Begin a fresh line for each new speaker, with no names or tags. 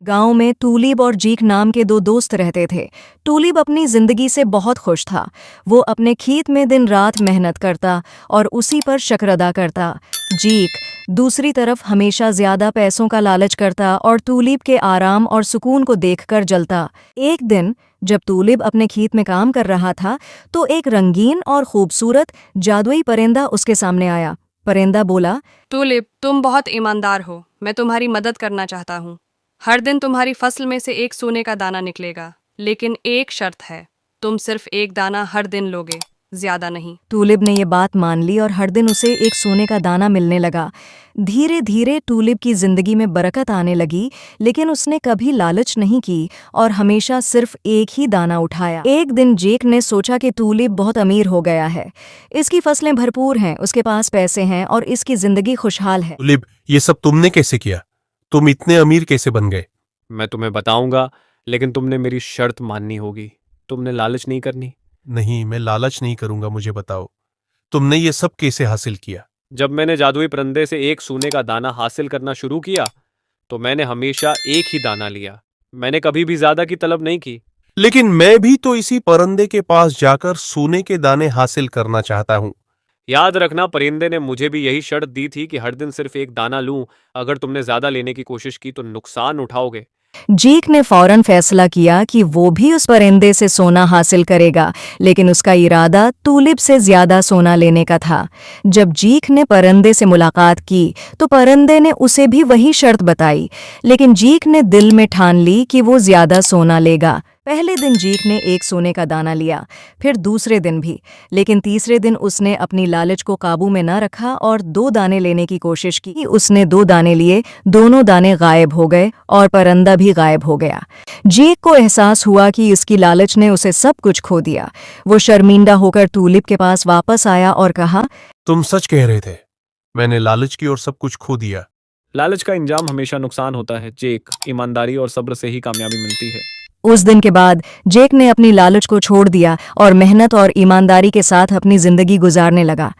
गांव में टूलिप और जीक नाम के दो दोस्त रहते थे। टूलिप अपनी जिंदगी से बहुत खुश था। वो अपने खेत में दिन रात मेहनत करता और उसी पर शक्र अदा करता। जीक दूसरी तरफ हमेशा ज्यादा पैसों का लालच करता और टूलिप के आराम और सुकून को देखकर जलता। एक दिन जब टूलिप अपने खेत में काम कर रहा था तो एक रंगीन और खूबसूरत जादुई परिंदा उसके सामने आया। परिंदा बोला,
टूलिप, तुम बहुत ईमानदार हो। मैं तुम्हारी मदद करना चाहता हूँ। हर दिन तुम्हारी फसल में से एक सोने का दाना निकलेगा, लेकिन एक शर्त है, तुम सिर्फ एक दाना हर दिन लोगे, ज्यादा नहीं।
टूलिप ने ये बात मान ली और हर दिन उसे एक सोने का दाना मिलने लगा। धीरे धीरे टूलिप की जिंदगी में बरकत आने लगी, लेकिन उसने कभी लालच नहीं की और हमेशा सिर्फ एक ही दाना उठाया। एक दिन जेक ने सोचा कि टूलिप बहुत अमीर हो गया है। इसकी फसलें भरपूर हैं, उसके पास पैसे हैं और इसकी जिंदगी खुशहाल है।
टूलिप, ये सब तुमने कैसे किया? तुम इतने अमीर कैसे बन गए?
मैं तुम्हें बताऊंगा, लेकिन तुमने मेरी शर्त माननी होगी। तुमने लालच नहीं करनी।
नहीं, मैं लालच नहीं करूंगा। मुझे बताओ, तुमने ये सब कैसे हासिल किया?
जब मैंने जादुई परिंदे से एक सोने का दाना हासिल करना शुरू किया तो मैंने हमेशा एक ही दाना लिया। मैंने कभी भी ज्यादा की तलब नहीं की।
लेकिन मैं भी तो इसी परिंदे के पास जाकर सोने के दाने हासिल करना चाहता हूँ।
याद रखना, परिंदे ने मुझे भी यही शर्त दी थी कि हर दिन सिर्फ एक दाना लूं। अगर तुमने ज्यादा लेने की कोशिश की तो नुकसान उठाओगे।
जीक ने फौरन फैसला किया कि वो भी उस परिंदे से सोना हासिल करेगा, लेकिन उसका इरादा टूलिप से ज्यादा सोना लेने का था। जब जीक ने परिंदे से मुलाकात की तो परिंदे ने उसे भी वही शर्त बताई, लेकिन जीक ने दिल में ठान ली कि वो ज्यादा सोना लेगा। पहले दिन जीक ने एक सोने का दाना लिया, फिर दूसरे दिन भी, लेकिन तीसरे दिन उसने अपनी लालच को काबू में न रखा और 2 दाने लेने की कोशिश की। उसने 2 दाने लिए, दोनों दाने गायब हो गए और परिंदा भी गायब हो गया। जीक को एहसास हुआ कि उसकी लालच ने उसे सब कुछ खो दिया। वो शर्मिंदा होकर टूलिप के पास वापस आया और कहा,
तुम सच कह रहे थे, मैंने लालच की और सब कुछ खो दिया।
लालच का इंजाम हमेशा नुकसान होता है जेक। ईमानदारी और सब्र से ही कामयाबी मिलती है।
उस दिन के बाद जेक ने अपनी लालच को छोड़ दिया और मेहनत और ईमानदारी के साथ अपनी जिंदगी गुजारने लगा।